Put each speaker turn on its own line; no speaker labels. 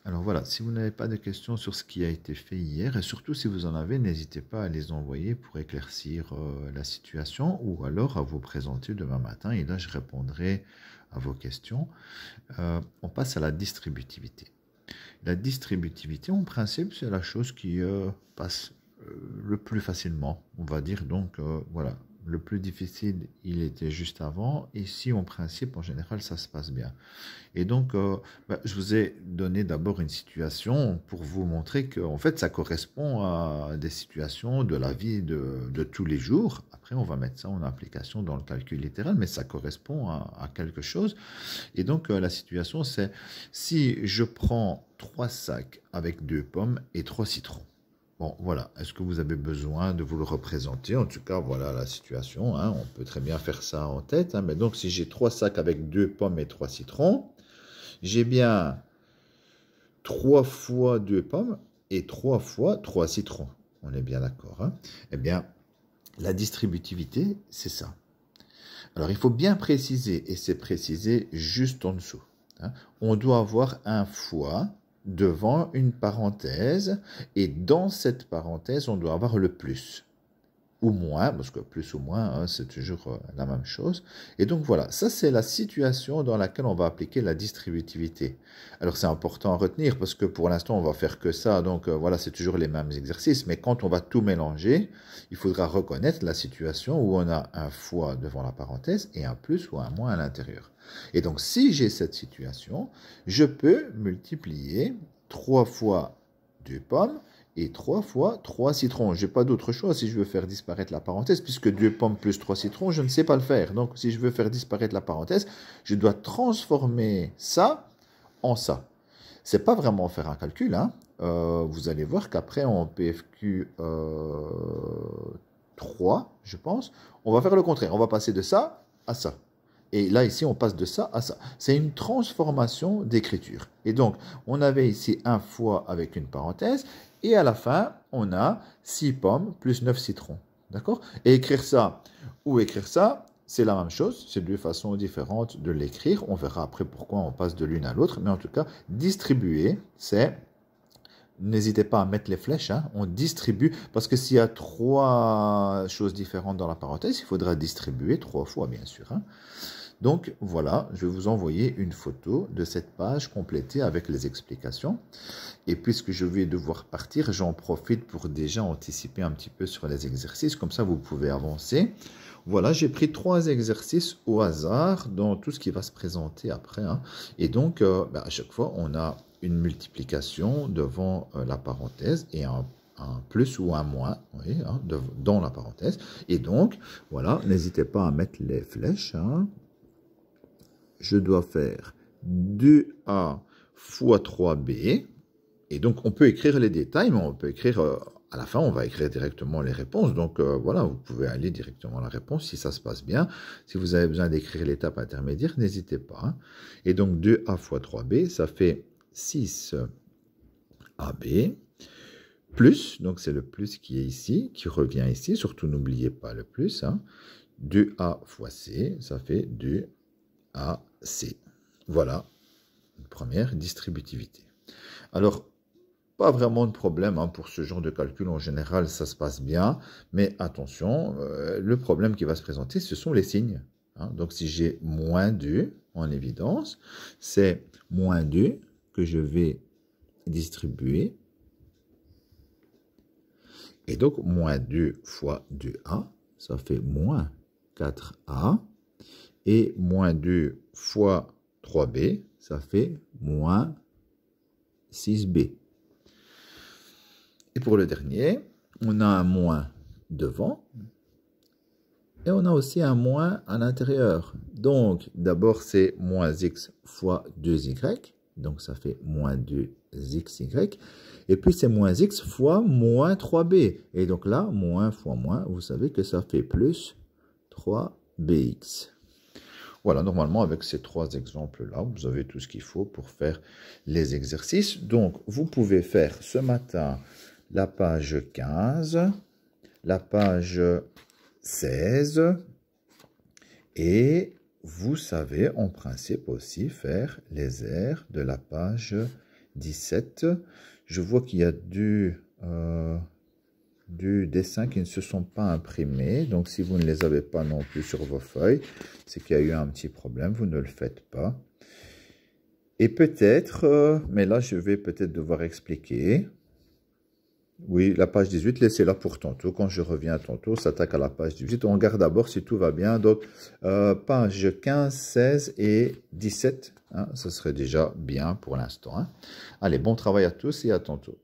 Alors voilà, si vous n'avez pas de questions sur ce qui a été fait hier, et surtout si vous en avez, n'hésitez pas à les envoyer pour éclaircir la situation ou alors à vous présenter demain matin et là je répondrai à vos questions. On passe à la distributivité. La distributivité, en principe, c'est la chose qui passe le plus facilement, on va dire. Donc voilà, le plus difficile, il était juste avant. Ici, en principe, en général, ça se passe bien. Et donc, je vous ai donné d'abord une situation pour vous montrer que, en fait, ça correspond à des situations de la vie de tous les jours. Après, on va mettre ça en application dans le calcul littéral, mais ça correspond à quelque chose. Et donc, la situation, c'est si je prends 3 sacs avec 2 pommes et 3 citrons. Bon, voilà. Est-ce que vous avez besoin de vous le représenter? En tout cas, voilà la situation, hein. On peut très bien faire ça en tête, hein. Mais donc, si j'ai 3 sacs avec 2 pommes et 3 citrons, j'ai bien 3 fois 2 pommes et 3 fois 3 citrons. On est bien d'accord, hein? Eh bien, la distributivité, c'est ça. Alors, il faut bien préciser, et c'est précisé juste en dessous, hein. On doit avoir un fois devant une parenthèse, et dans cette parenthèse, on doit avoir le plus. Ou moins, parce que plus ou moins, hein, c'est toujours la même chose. Et donc voilà, ça c'est la situation dans laquelle on va appliquer la distributivité. Alors c'est important à retenir parce que pour l'instant on va faire que ça, donc voilà, c'est toujours les mêmes exercices. Mais quand on va tout mélanger, il faudra reconnaître la situation où on a un fois devant la parenthèse et un plus ou un moins à l'intérieur. Et donc si j'ai cette situation, je peux multiplier 3 fois 2 pommes et 3 fois 3 citrons. Je n'ai pas d'autre choix si je veux faire disparaître la parenthèse, puisque 2 pommes plus 3 citrons, je ne sais pas le faire. Donc, si je veux faire disparaître la parenthèse, je dois transformer ça en ça. Ce n'est pas vraiment faire un calcul, hein. Vous allez voir qu'après, en PFQ 3, je pense, on va faire le contraire. On va passer de ça à ça. Et là, ici, on passe de ça à ça. C'est une transformation d'écriture. Et donc, on avait ici un fois avec une parenthèse. Et à la fin, on a 6 pommes plus 9 citrons. D'accord? Et écrire ça ou écrire ça, c'est la même chose. C'est deux façons différentes de l'écrire. On verra après pourquoi on passe de l'une à l'autre. Mais en tout cas, distribuer, c'est... N'hésitez pas à mettre les flèches, hein. On distribue, parce que s'il y a 3 choses différentes dans la parenthèse, il faudra distribuer 3 fois, bien sûr, hein. Donc voilà, je vais vous envoyer une photo de cette page complétée avec les explications. Et puisque je vais devoir partir, j'en profite pour déjà anticiper un petit peu sur les exercices. Comme ça, vous pouvez avancer. Voilà, j'ai pris 3 exercices au hasard dans tout ce qui va se présenter après, hein. Et donc, à chaque fois, on a une multiplication devant la parenthèse et un plus ou un moins, oui, hein, dans la parenthèse. Et donc, voilà, n'hésitez pas à mettre les flèches, hein. Je dois faire 2A fois 3B. Et donc, on peut écrire les détails, mais on peut écrire, à la fin, on va écrire directement les réponses. Donc, voilà, vous pouvez aller directement à la réponse si ça se passe bien. Si vous avez besoin d'écrire l'étape intermédiaire, n'hésitez pas, hein. Et donc, 2A fois 3B, ça fait 6AB. Plus, donc c'est le plus qui est ici, qui revient ici. Surtout, n'oubliez pas le plus, hein. 2A fois C, ça fait 2AC. Voilà, une première distributivité. Alors, pas vraiment de problème, hein, pour ce genre de calcul. En général, ça se passe bien. Mais attention, le problème qui va se présenter, ce sont les signes, hein. Donc, si j'ai moins 2 en évidence, c'est moins 2 que je vais distribuer. Et donc, moins 2 fois 2A, ça fait moins 4A. Et moins 2 fois 3B, ça fait moins 6B. Et pour le dernier, on a un moins devant. Et on a aussi un moins à l'intérieur. Donc, d'abord, c'est moins x fois 2y. Donc, ça fait moins 2xy. Et puis, c'est moins x fois moins 3b. Et donc là, moins fois moins, vous savez que ça fait plus 3bx. Voilà, normalement, avec ces 3 exemples-là, vous avez tout ce qu'il faut pour faire les exercices. Donc, vous pouvez faire ce matin la page 15, la page 16, et vous savez en principe aussi faire les airs de la page 17. Je vois qu'il y a du dessin qui ne se sont pas imprimés. Donc, si vous ne les avez pas non plus sur vos feuilles, c'est qu'il y a eu un petit problème. Vous ne le faites pas. Et peut-être, mais là, je vais peut-être devoir expliquer. Oui, la page 18, laissez-la pour tantôt. Quand je reviens tantôt, on s'attaque à la page 18. On regarde d'abord si tout va bien. Donc, page 15, 16 et 17. Hein, ce serait déjà bien pour l'instant. Hein. Allez, bon travail à tous et à tantôt.